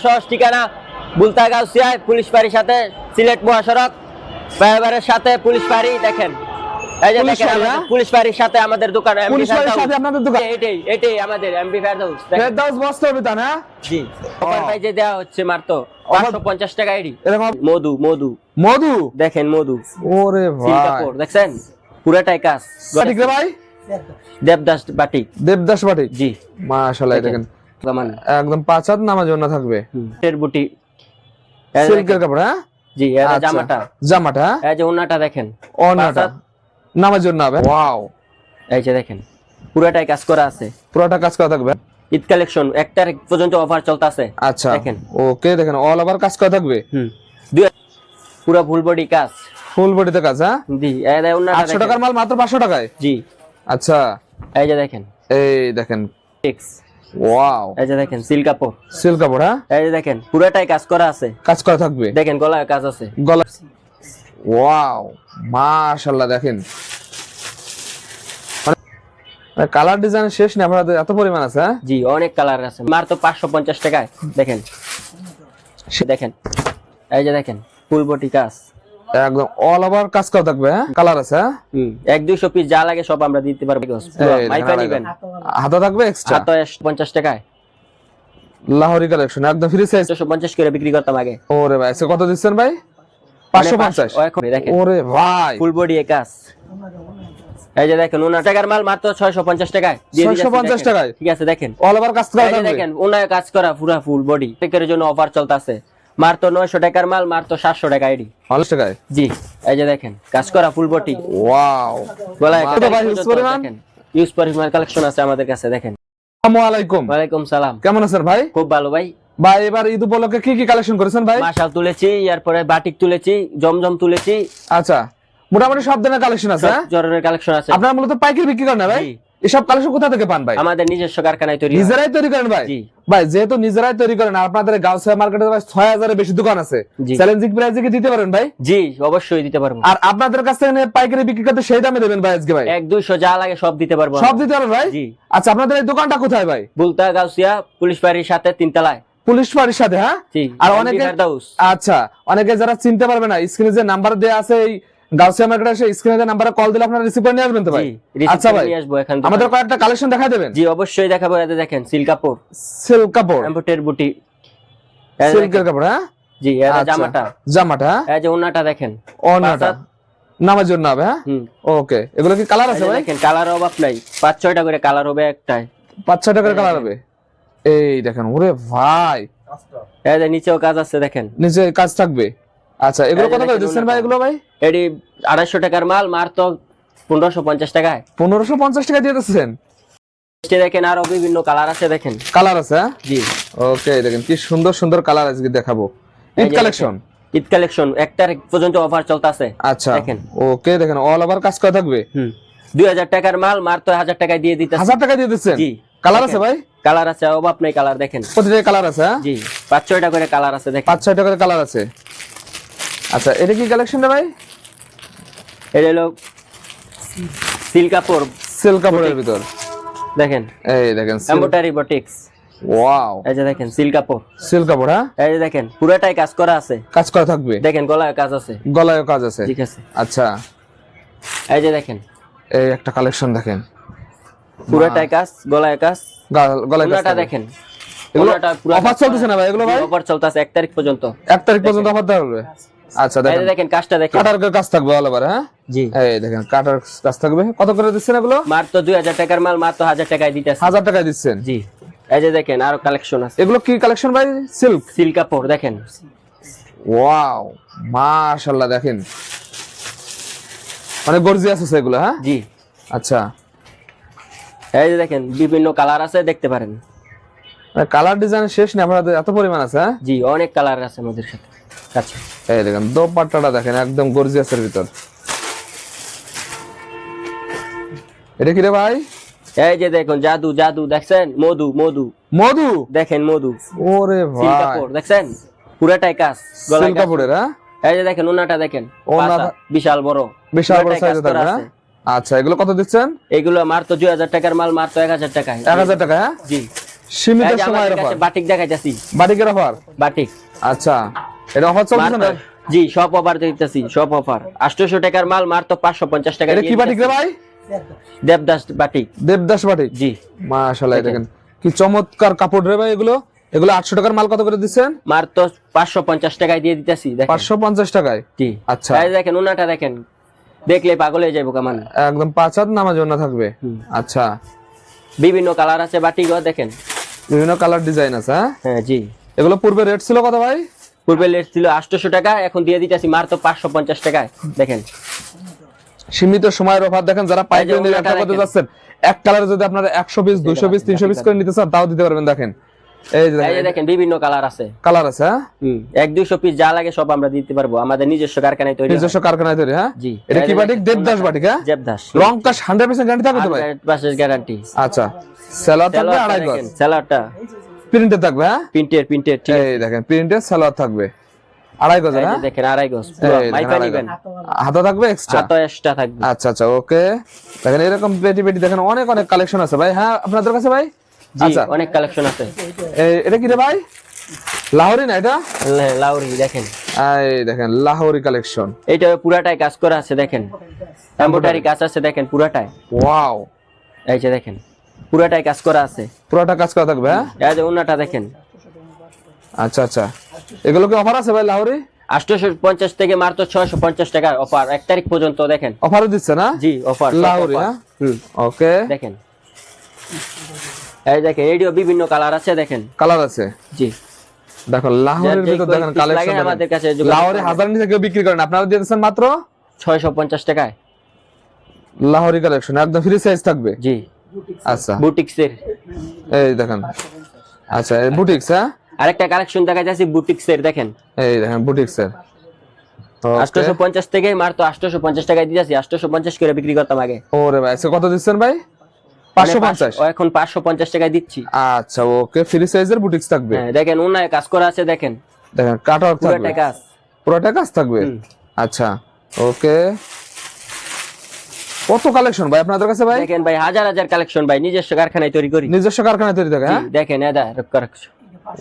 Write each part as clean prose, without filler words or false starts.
সহজ ঠিকানা বুলতা গাউসিয়ায় পুলিশ ফাঁড়ির সাথে সিলেট মহাসড়ক ফ্লাইওভারের সাথে পুলিশ ফাঁড়ি। দেখেন এই যে দেখেন পুলিশ ফাঁড়ির সাথে আমাদের দোকান, পুলিশ ফাঁড়ির সাথে আপনাদের দোকান। এটাই আমাদের এমবি ফেরদাউস। ফেরদাউস বস্ত্র বিতান। হ্যাঁ জি, অফার প্রাইসে দেওয়া হচ্ছে মাত্র 550 টাকা এডি। মধু মধু মধু দেখেন, মধু। ওরে ভাই সিঙ্গাপুর দেখছেন পুরাটাই কাজ। ঠিক রে ভাই, দেবদাস বাটিক। দেবদাস বাটিক। জি মাশাআল্লাহ দেখেন একদম 5 হাত নামার জন্য থাকবে। এর বুটি সিল্কের কাপড়। হ্যাঁ জি, এর জামাটা জামাটা। এই যে ওন্নাটা দেখেন, ওন্নাটা নামার জন্য হবে। ওয়াও, এই যে দেখেন পুরাটাই কাজ করা আছে, পুরোটা কাজ করা থাকবে। ঈদ কালেকশন 1 তারিখ পর্যন্ত অফার চলতেছে। আচ্ছা দেখেন ওকে, দেখেন অল ওভার কাজ করা থাকবে। পুরো ফুল বডি কাজ, ফুল বডিতে কাজ। হ্যাঁ জি, এই যে ওন্নাটা 800 টাকার মাল মাত্র 500 টাকায়। জি আচ্ছা এই যে দেখেন, এই দেখেন টেক্স। ওয়াও, এই যে দেখেন সিল্ক কাপড়, সিল্ক কাপড়। হ্যাঁ এই যে দেখেন পুরাটাই কাজ করা আছে, কাজ করা থাকবে। দেখেন গলায় কাজ আছে, গলা। ওয়াও মাশাআল্লাহ দেখেন কালার ডিজাইন শেষ নেই আপনাদের, এত পরিমাণ আছে। হ্যাঁ জি অনেক কালার আছে, মাত্র 550 টাকায়। দেখেন দেখেন এই যে দেখেন ফুল বডি কাজ, একদম অল ওভার কাজ করা থাকবে। হ্যাঁ কালার আছে। 1-200 পিস যা লাগে সব আমরা দিতে পারবো। মাইফা নিবেন, হাতা থাকবে এক্সট্রা। হাতা 50 টাকায় লাহোরি কালেকশন একদম ফ্রি সাইজ। 150 করে বিক্রি করতাম আগে। ওরে ভাই কত দিচ্ছেন ভাই? 550। দেখেন ওরে ভাই ফুল বডি কাজ। এই যে দেখেন 59 টাকার মাল মাত্র 650 টাকায় দিয়ে দিচ্ছি। 650 টাকায় ঠিক আছে। দেখেন অল ওভার কাজ করা এই যে থাকবে। দেখেন ওনায় কাজ করা পুরো ফুল বডি, এর জন্য অফার চলতেছে মাত্র 900 টাকার মাল মাত্র 700 টাকা এডি। 50 টাকায়। জি এই যে দেখেন কাজ করা ফুল বডি। ওয়াও গলায় কত ভাই ইউজ পরিমাণ? দেখেন ইউজ পরিমাণ কালেকশন আছে আমাদের কাছে। দেখেন আসসালামু আলাইকুম। ওয়ালাইকুম সালাম। কেমন আছেন ভাই? খুব ভালো ভাই। ভাই এবার ঈদ উপলক্ষে কি কি কালেকশন করেছেন ভাই? মাশাল তুলেছি, এরপরে বাটিক তুলেছি, জমজম তুলেছি। আচ্ছা মোটামুটি সব ধরনের কালেকশন আছে। সব ধরনের কালেকশন আছে। আপনারা মূলত পাইকারি বিক্রি করেন না ভাই? এসব কালেকশন কোথা থেকে পান ভাই? আমাদের নিজস্ব কারখানায় তৈরি। নিজেরাই তৈরি করেন ভাই? জি ভাই যেহেতু নিজেরাই তৈরি করেন, আপনাদের গাউসিয়া মার্কেটে ভাই 6000 এর বেশি দোকান আছে, চ্যালেঞ্জিং প্রাইসে কি দিতে পারেন ভাই? জি অবশ্যই দিতে পারবো। আর আপনাদের কাছ থেকে পাইকারি বিক্রি করতে সেই দামে দেবেন ভাই আজকে ভাই? 1-200 যা লাগে সব দিতে পারবো। সব দিতে পারবেন ভাই? জি। আচ্ছা আপনাদের এই দোকানটা কোথায় ভাই? বুলতা গাউসিয়া পুলিশ ফাঁড়ির সাথে 3 তলায়। পুলিশ ফাঁড়ির সাথে। হ্যাঁ আর অনেকে আচ্ছা অনেকে যারা চিনতে পারবে না, স্ক্রিনে যে নাম্বার দেয়া আছে এই গাউসিয়া মার্কেটে এসে স্ক্রিনে যে নাম্বারে কল দিলে আপনারা রিসিভ করে নিয়ে আসবেন তো ভাই? আচ্ছা ভাই আমাদের কয়েকটা কালেকশন দেখাই দেবেন? জি অবশ্যই দেখাবো। এই দেখেন সিল্ক কাপড়, সিল্ক কাপড় এমব্রয়ডারি বুটি, সিল্কের কাপড়। হ্যাঁ জি এই জামাটা, জামাটা। এই যে ওন্নাটা দেখেন, ওন্নাটা নামার জন্য হবে। হ্যাঁ ওকে এগুলো কি কালার আছে ভাই? দেখেন কালার অভাব নাই, 5-6টা করে কালার হবে, একটাই 5-6টা করে কালার হবে। এই দেখেন ওরে ভাই এই যে নিচেও কাজ আছে, দেখেন নিচে কাজ থাকবে। আচ্ছা এগুলো কত করে দিচ্ছেন ভাই এগুলো ভাই? এডি 250 টাকার মাল মাত্র 1550 টাকায়। 1550 টাকা দিয়ে দিচ্ছেন? দেখেন আরো বিভিন্ন কালার আছে, দেখেন কালার আছে। জি ওকে দেখেন কি সুন্দর সুন্দর কালার আজকে দেখাবো। ঈদ কালেকশন, ঈদ কালেকশন 1 তারিখ পর্যন্ত অফার চলতেছে। আচ্ছা দেখেন ওকে দেখেন অল ওভার কাজ করা থাকবে। 2000 টাকার মাল মাত্র 1000 টাকায় দিয়ে দিতেছে। 1000 টাকা দিয়ে দিচ্ছেন? জি। কালার আছে ভাই? কালার আছে, অভাব নাই কালার। দেখেন প্রতিটা কালার আছে। জি 5-6টা করে কালার আছে, দেখেন 5-6টা করে কালার আছে। আচ্ছা এটা কি কালেকশন রে ভাই? এটা হলো সিল্ক কাপড়, সিল্ক কাপড়ের ভিতর। দেখেন এই দেখেন এমব্রয়ডারি বুটিক্স। ওয়াও এই যে দেখেন সিল্ক কাপড়, সিল্ক কাপড়। হ্যাঁ এই যে দেখেন পুরাটাই কাজ করা আছে, কাজ করা থাকবে। দেখেন গলায় কাজ আছে, গলায়ও কাজ আছে। ঠিক আছে। আচ্ছা এই যে দেখেন এই একটা কালেকশন দেখেন পুরাটাই কাজ, গলায় কাজ, গলায় কাজ। দেখেন এগুলো অফার চলতেছে না ভাই এগুলো ভাই? অফার চলতেছে 1 তারিখ পর্যন্ত। 1 তারিখ পর্যন্ত অফার দেওয়া হবে। আচ্ছা দেখেন এই দেখেন কাজটা দেখেন, কাটার কাজ থাকবে অল ওভার। হ্যাঁ জি এই দেখেন কাটার কাজ থাকবে। কত করে দিচ্ছেন এগুলো? মাত্র 2000 টাকার মাল মাত্র 1000 টাকায় দিতেছে। 1000 টাকায় দিচ্ছেন? জি এই যে দেখেন আরো কালেকশন আছে। এগুলো কি কালেকশন ভাই? সিল্ক, সিল্ক কাপড় দেখেন। ওয়াও মাশাআল্লাহ দেখেন মানে গর্জিয়াস আছে এগুলো। হ্যাঁ জি আচ্ছা এই যে দেখেন বিভিন্ন কালার আছে, দেখতে পারেন। কালার ডিজাইন শেষ নেই আপনাদের, এত পরিমাণ আছে। হ্যাঁ জি অনেক কালার আছে আমাদের সাথে। আচ্ছা এই দেখেন দোপাট্টাটা দেখেন একদম গর্জিয়াসের ভিতর। এটা কি রে ভাই? এই যে দেখুন জাদু জাদু দেখছেন, মধু মধু মধু দেখেন, মধু। ওরে ভাই সিল্ক কাপড় দেখছেন পুরাটাই কাজ, গলায় সিল্ক কাপড়ের। হ্যাঁ এই যে দেখেন ওন্নাটা দেখেন, ওন্নাটা বিশাল বড়, বিশাল বড় সাইজে থাকবে। হ্যাঁ আচ্ছা এগুলো কত দিচ্ছেন? এগুলো মাত্র 2000 টাকার মাল মাত্র 1000 টাকায়। 1000 টাকা? হ্যাঁ জি সীমিত এই যে সময়ের আমাদের অফার, কাছে বাটিক দেখাইতেছি, বাটিকের অফার। বাটিক। আচ্ছা, এটা অফার চলছে না? জি, সব অফার দিতেছি, সব অফার। 800 টাকার মাল মাত্র 550 টাকা। এটা কি বাটিক রে ভাই? দেবদাস বাটিক। দেবদাস বাটিক। জি মাশাআল্লাহ, দেখেন কি চমৎকার কাপড় রে ভাই এগুলো। এগুলো 800 টাকার মাল কত করে দিচ্ছেন? মাত্র 550 টাকায় দিয়ে দিতেছি, দেখেন। 550 টাকায়? জি। আচ্ছা, এই দেখেন ওনাটা দেখেন, দেখলে পাগল হয়ে যাবো কামান। একদম 5 হাত নামাজ ওন্না থাকবে। আচ্ছা, বিভিন্ন কালার আছে বাটিকও, দেখেন বিভিন্ন কালার ডিজাইন আছে। হ্যাঁ হ্যাঁ জি। এগুলো পূর্বে রেট ছিল কত ভাই? পূর্বে রেট ছিল 800 টাকা, এখন দিয়ে দিতেছি মাত্র 550 টাকায়, দেখেন। সীমিত সময়ের অফার। দেখেন যারা পাইকারি নিয়ে ব্যবসা করতে যাচ্ছেন, এক কালারে যদি আপনারা 100 পিস 200 পিস 300 পিস করে নিতে চান তাও দিতে পারবেন। দেখেন এই যে দেখেন বিভিন্ন কালার আছে, কালার আছে। হ্যাঁ 1-200 পিস যা লাগে সব আমরা দিতে পারবো, আমাদের নিজস্ব কারখানায় তৈরি। নিজস্ব কারখানায় তৈরি। হ্যাঁ জি। এটা কি বাটিক? দেবদাস বাটিক। হ্যাঁ দেবদাস। রং কাশ 100% গ্যারান্টি থাকবে তো ভাই? 100% গ্যারান্টি। আচ্ছা, সেলার থাকবে আড়াই গজ, সেলারটা প্রিন্টেড থাকবে। হ্যাঁ প্রিন্টেড ঠিক আছে। এই দেখেন প্রিন্টেড সেলার থাকবে আড়াই গজ। এই যে হ্যাঁ দেখেন আড়াই গজ পুরো মাইপা নিবেন, হাতা থাকবে এক্সট্রা, হাতা এক্সট্রা থাকবে। আচ্ছা আচ্ছা, ওকে। দেখেন এরকম পেটি পেটি দেখেন অনেক অনেক কালেকশন আছে ভাই। হ্যাঁ আপনাদের কাছে ভাই? জি আচ্ছা, অনেক কালেকশন আছে। এটা কি রে ভাই? লাহোরি না এটা? লাউরি, দেখেন এই দেখেন লাহোরি কালেকশন। এইটা পুরাটাই কাজ করা আছে, দেখেন এমব্রয়ডারি কাজ আছে, দেখেন পুরাটাই। ওয়াও, এই যে দেখেন পুরাটাই কাজ করা আছে, পুরোটা কাজ করা থাকবে। হ্যাঁ এই যে ওন্নাটা দেখেন। আচ্ছা আচ্ছা, এগুলো কি অফার আছে ভাই লাহোরি? 850 থেকে মাত্র 650 টাকা অফার, 1 তারিখ পর্যন্ত, দেখেন। অফারও দিচ্ছে না? জি অফার লাহোরি। হ্যাঁ ওকে, দেখেন এই দেখেন এইটিও বিভিন্ন কালার আছে, দেখেন কালার আছে। জি। দেখো লাহোরের ভিতর দেখেন কালেকশন। আমাদের কাছে লাহোরি হাজার নিচে কেউ বিক্রি করেন, আপনারা দিয়ে দিচ্ছেন মাত্র 650 টাকায়। লাহোরি কালেকশন একদম ফ্রি সাইজ থাকবে। জি। আচ্ছা, বুটিক্সের এই দেখেন। আচ্ছা, এই বুটিক্স। হ্যাঁ আরেকটা কালেকশন দেখা যাচ্ছে বুটিক্সের, দেখেন এই দেখেন বুটিক্সের 850 থেকে মাত্র 850 টাকায় দিয়েছি, 850 করে বিক্রি করতাম আগে। ওরে ভাই আজকে কত দিচ্ছেন ভাই? 550। এখন 550 টাকায় দিচ্ছি। আচ্ছা ওকে, ফ্রি সাইজের বুটিক্স থাকবে। হ্যাঁ দেখেন ওনায় কাজ করা আছে, দেখেন দেখেন কাটওয়ার্ক থাকবে, পুরোটা কাজ, পুরোটা কাজ থাকবে। আচ্ছা ওকে, কত কালেকশন ভাই আপনাদের কাছে ভাই? দেখেন ভাই হাজার হাজার কালেকশন ভাই, নিজস্ব কারখানায় তৈরি করি। নিজস্ব কারখানায় তৈরি থাকে। হ্যাঁ দেখেন এটা কালেকশন।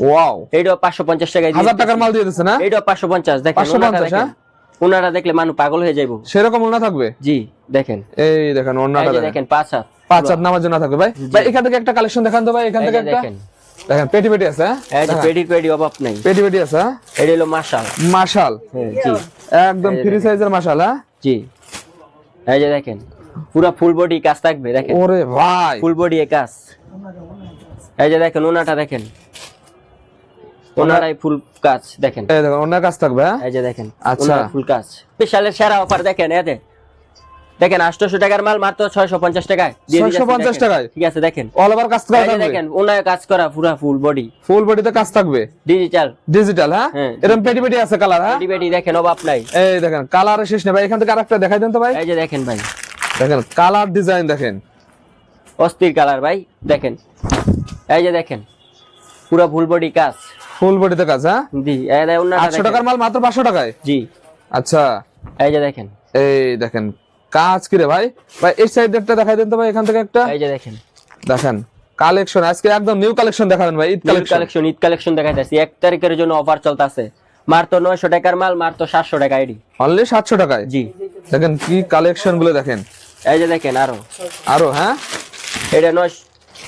ওয়াও, এইটাও 550 টাকায় দিয়ে 1000 টাকার মাল দিয়ে দিচ্ছে না? এইটাও 550। দেখেন 550। হ্যাঁ ওনারা দেখলে মানুষ পাগল হয়ে যাইবো, সেরকম ওনা থাকবে। জি দেখেন এই দেখেন ওনাটা দেখেন 5 হাত 5 হাত নামার জন্য থাকবে ভাই। ভাই এখান থেকে একটা কালেকশন দেখান তো ভাই, এখান থেকে একটা দেখেন। দেখেন পেটি পেটি আছে। হ্যাঁ এই যে পেডি অভাব নাই, পেটি পেটি আছে। এটা হলো মাশাল। মাশাল, জি একদম ফ্রি সাইজের মাশাল। হ্যাঁ জি। এই যে দেখেন পুরো ফুল বডি কাজ থাকবে, দেখেন ওরে ভাই ফুল বডি এ কাজ। এই যে দেখেন ওনাটা দেখেন, ওনারাই ফুল কাজ, দেখেন এই দেখেন ওনার কাজ থাকবে। হ্যাঁ এই যে দেখেন আচ্ছা, ওনার ফুল কাজ। স্পেশালের সেরা অফার দেখেন, এতে দেখেন 800 টাকার মাল মাত্র 650 টাকায় দিয়ে দিচ্ছি। 650 টাকায় ঠিক আছে, দেখেন অল ওভার কাজ করা এই যে থাকবে। দেখেন ওনার কাজ করা পুরো ফুল বডি, ফুল বডিতে কাজ থাকবে, ডিজিটাল। ডিজিটাল। হ্যাঁ হ্যাঁ, এরকম পেটি পেটি আছে কালার। হ্যাঁ পেডি দেখেন অভাব নাই। এই দেখেন কালার শেষ নেই ভাই। এখান থেকে আরেকটা দেখাই দেন তো ভাই। এই যে দেখেন ভাই, দেখেন কালার ডিজাইন দেখেন, অস্থির কালার ভাই, দেখেন এই যে দেখেন পুরো ফুল বডি কাজ, ফুল বডিতে কাজ। হ্যাঁ জি। এই যে ওনাটা 800 টাকার মাল মাত্র 500 টাকায়। জি। আচ্ছা এই যে দেখেন, এই দেখেন কাজ কি রে ভাই। ভাই এই সাইডটা দেখাই দেন তো ভাই, এখান থেকে একটা এই যে দেখেন দেখেন কালেকশন। আজকে একদম নিউ কালেকশন দেখাবেন ভাই, ঈদ কালেকশন। ঈদ কালেকশন দেখাইতেছি। 1 তারিখের জন্য অফার চলতেছে, মাত্র 900 টাকার মাল মাত্র 700 টাকা আইডি, অনলি 700 টাকায়। জি। দেখেন কি কালেকশন গুলো দেখেন। এই যে দেখেন আরো। হ্যাঁ এটা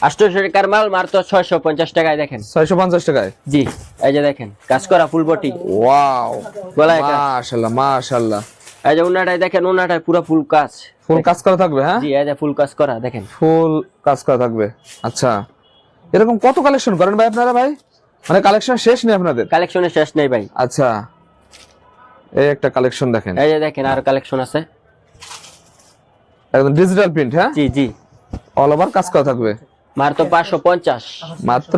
800 টাকার মাল মাত্র 650 টাকায়, দেখেন 650 টাকায়। জি। এই যে দেখেন কাজ করা ফুল বডি। ওয়াও গলায় কাজ, মাশাআল্লাহ মাশাআল্লাহ। এই যে ওনাটাই দেখেন, ওনাটাই পুরো ফুল কাজ, ফুল কাজ করা থাকবে। হ্যাঁ জি। এই যে ফুল কাজ করা, দেখেন ফুল কাজ করা থাকবে। আচ্ছা এরকম কত কালেকশন করেন ভাই আপনারা ভাই? মানে কালেকশন শেষ নেই আপনাদের? কালেকশনের শেষ নেই ভাই। আচ্ছা এই একটা কালেকশন দেখেন, এই যে দেখেন আর কালেকশন আছে, একদম ডিজিটাল প্রিন্ট। হ্যাঁ জি জি। অল ওভার কাজ করা থাকবে, মাত্র 550, মাত্র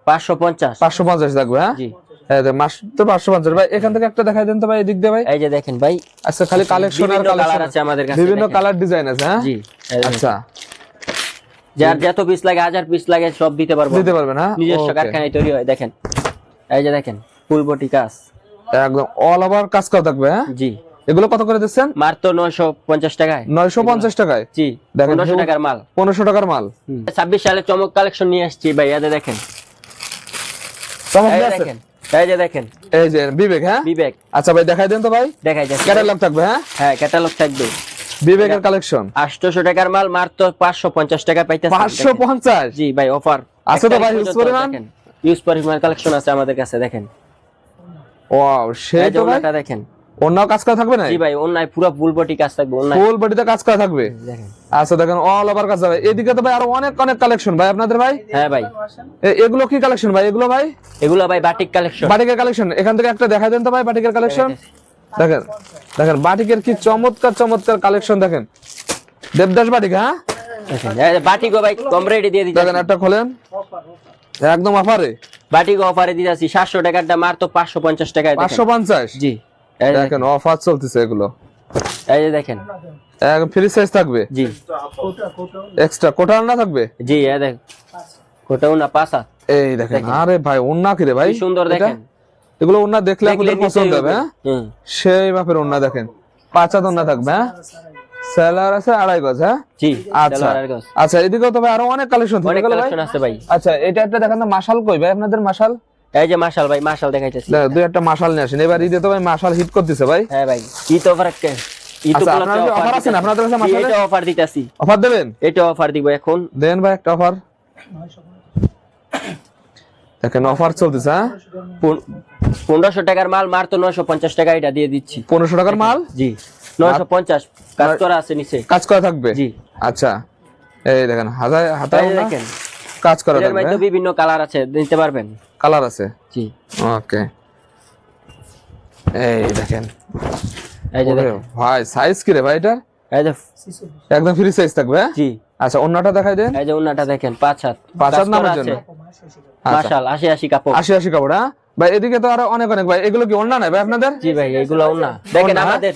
550, 550 থাকবে। হ্যাঁ জি। এই যে মাত্র 550 ভাই। এখান থেকে একটা দেখাই দেন তো ভাই, এদিক দিয়ে ভাই। এই যে দেখেন ভাই, আচ্ছা খালি কালেকশন আর বিভিন্ন কালেকশন কালার আছে আমাদের কাছে, বিভিন্ন দেখেন। কালার ডিজাইন আছে। হ্যাঁ জি। এই যে আচ্ছা যার যত পিস লাগে, 1000 পিস লাগে, সব দিতে পারবো, দিতে পারবেন। হ্যাঁ নিজস্ব কারখানায় তৈরি হয়, দেখেন এই যে দেখেন ফুল বডি কাজ, একদম অল ওভার কাজ করা থাকবে। হ্যাঁ জি। এগুলো কত করে দিচ্ছেন? মাত্র 950 টাকায়। 950 টাকায়। জি, দেখেন 1500 টাকার মাল। 1500 টাকার মাল। 26 সালে চমক কালেকশন নিয়ে আসছি ভাই, এই যে দেখেন। চমক এই যে আছে। দেখেন, এই যে দেখেন, এই যে বিবেক, হ্যাঁ বিবেক। আচ্ছা ভাই দেখাই দেন তো ভাই। দেখাই যাচ্ছে, ক্যাটালগ থাকবে, হ্যাঁ হ্যাঁ ক্যাটালগ থাকবে। বিবেকের কালেকশন 800 টাকার মাল মাত্র 550 টাকা পাইতেছেন। 550? জি ভাই, অফার আছে তো ভাই, হিউজ পরিমাণ। ইউজ পরিমাণ কালেকশন আছে আমাদের কাছে, দেখেন। ওয়াও, সেই তো ভাই। ওনাটা দেখেন, অন্য কাজ করা থাকবে না? জি ভাই, ওনায় পুরো ফুল বডি কাজ থাকবে, ওনায় ফুল বডিতে কাজ করা থাকবে। দেখেন। আচ্ছা দেখেন, অল ওভার কাজ হবে। এদিকে তো ভাই আরো অনেক অনেক কালেকশন ভাই আপনাদের ভাই। হ্যাঁ ভাই, এগুলো কি কালেকশন ভাই? এগুলো ভাই এগুলো ভাই বাটিক কালেকশন। বাটিকের কালেকশন। এখান থেকে একটা দেখাই দেন তো ভাই বাটিকের কালেকশন। দেখেন দেখেন বাটিকের কি চমৎকার চমৎকার কালেকশন দেখেন। দেবদাস বাটিক, হ্যাঁ দেখেন, এই বাটিকও ভাই কম রেটে দিয়ে দিচ্ছি। দেখেন একটা খোলেন, একদম অফারে। বাটিকও অফারে দিতেছি 700 টাকারটা মাত্র 550 টাকায়। 550? জি, এই যে দেখেন অফার চলতেছে এগুলো। এই যে দেখেন, একদম ফ্রি সাইজ থাকবে। জি, এক্সট্রা কোটাল না থাকবে। জি, এই দেখ, কোটাও না পাসা। এই দেখেন, আরে ভাই ওন্না কি রে ভাই, কি সুন্দর দেখেন। এগুলো ওন্না দেখলে আপনাদের পছন্দ হবে, হ্যাঁ হুম, সেই মাপের ওন্না দেখেন। 5 হাত ওন্না থাকবে, হ্যাঁ সেলার আছে 2.5 গজ, হ্যাঁ জি। আচ্ছা আচ্ছা, এদিকেও তো ভাই আরো অনেক কালেকশন অনেক কালেকশন আছে ভাই। আচ্ছা এটা একটা দেখেন তো, মাশাল কই ভাই আপনাদের? মাশাল এই যে মাশাল ভাই, মাশাল দেখাইতেছি। দুই একটা মাশাল নিয়ে আসেন। এবার ঈদে তো ভাই মাশাল হিট করতেছে ভাই। হ্যাঁ ভাই, ই তো অফার একটা, ই তো আচ্ছা, আপনাদের অফার আছে না আপনাদের কাছে? মাশাল এটা অফার দিতেছি। অফার দেবেন? এটা অফার দিব এখন। দেন ভাই একটা অফার। দেখেন অফার চলতেছে, হ্যাঁ 1500 টাকার মাল মাত্র 950 টাকা এটা দিয়ে দিচ্ছি। 1500 টাকার মাল? জি, 950 কাজ করা আছে নিচে, কাজ করা থাকবে। জি। আচ্ছা এই দেখেন হাতায় হাতায় দেখেন কাজ করা এর থাকবে, মধ্যে বিভিন্ন কালার আছে, নিতে পারবেন। কালার আছে, জি। ওকে। এই দেখেন, এই যে ওরে দেখেন ভাই সাইজ কি রে ভাই এটা? এই যে, একদম ফ্রি সাইজ থাকবে, হ্যাঁ? জি। আচ্ছা অন্যটা দেখাই দেন। এই যে ওন্নাটা দেখেন, 5 হাত 5 হাত নামার জন্য। মাশাল 80 কাপড়। 80 কাপড়, হ্যাঁ ভাই। এদিকে তো আরো অনেক অনেক ভাই। এগুলো কি ওন্না নাই ভাই আপনাদের? জি ভাই, এগুলো ওন্না দেখেন আমাদের।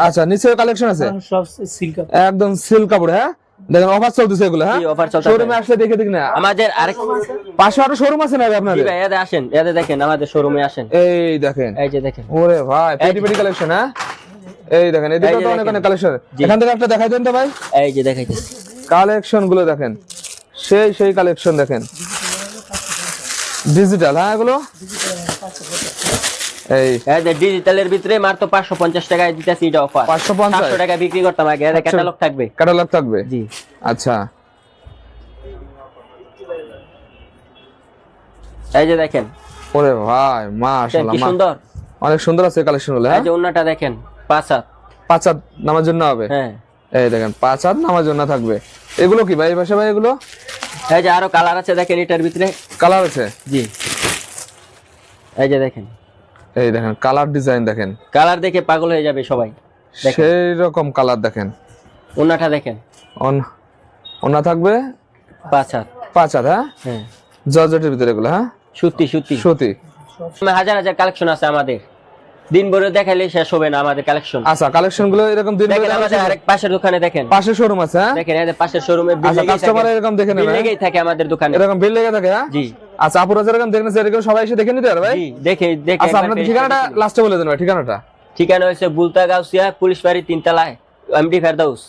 আচ্ছা নিচে কালেকশন আছে সব সিল্ক একদম সিল্ক কাপড়, হ্যাঁ দেখেন অফার চলতেছে এগুলো, হ্যাঁ জি, অফার চলতেছে। শোরুমে আসলে দেখে দেখি না। আমাদের আরেক পাশে আরো শোরুম আছে না ভাই জি আপনাদের? ভাই, এতে আসেন, এতে দেখেন, আমাদের শোরুমে আসেন। এই দেখেন, এই যে দেখেন, ওরে ভাই পেটি পেটি কালেকশন, হ্যাঁ এই দেখেন এদিকে এই যে তো অনেক দেখেন। অনেক কালেকশন। জি। এখান থেকে একটা দেখাই দেন তো ভাই। এই যে দেখাইতেছি। কালেকশন গুলো দেখেন, সেই সেই কালেকশন দেখেন, ডিজিটাল, হ্যাঁ এগুলো। এই এই যে ডিজিটালের ভিতরে মাত্র 550 টাকায় দিতেছি, এটা অফার। 550? 700 টাকা বিক্রি করতাম আগে। এর ক্যাটালগ থাকবে। ক্যাটালগ থাকবে, জি। আচ্ছা এই যে দেখেন, ওরে ভাই মাশাআল্লাহ, কি সুন্দর, অনেক সুন্দর আছে কালেকশন গুলো, এই হ্যাঁ যে ওন্নাটা দেখেন, 5 হাত। 5 হাত নামার জন্য হবে, হ্যাঁ এই দেখেন 5 হাত নামার জন্য থাকবে। এগুলো কি ভাই, এই পাশে ভাই এগুলো এই যে আরো কালার আছে দেখেন এটার ভিতরে। কালার আছে, জি। এই যে দেখেন, এই দেখেন কালার ডিজাইন দেখেন, কালার দেখে পাগল হয়ে যাবে সবাই। দেখেন সেই রকম কালার দেখেন। ওন্নাটা দেখেন, ওনা থাকবে 5 হাত। 5 হাত, হ্যাঁ হ্যাঁ, জর্জেটের ভিতরে এগুলো, হ্যাঁ সুতি সুতি সুতি। হাজার হাজার কালেকশন আছে আমাদের, দিন ভরে দেখাইলে শেষ হবে না আমাদের কালেকশন। আচ্ছা কালেকশন গুলো এরকম দিন দেখেন আমাদের আরেক পাশের দোকানে দেখেন, পাশে শোরুম আছে, হ্যাঁ দেখেন এই যে পাশের শোরুমে বিল আচ্ছা কাস্টমার এরকম দেখে নেবে, হ্যাঁ? লেগেই থাকে আমাদের দোকানে, এরকম বিল লেগে থাকে, হ্যাঁ জি। আচ্ছা আপুরা যেরকম দেখেন এরকম সবাই এসে দেখে নিতে পারে ভাই। জি, দেখে দেখে আচ্ছা আপনাদের ঠিকানাটা লাস্টে বলে দেন ভাই, ঠিকানাটা। ঠিকানা হচ্ছে বুলতা গাউসিয়া পুলিশ বাড়ি 3 তলায়, এমডি ফেরদাউস।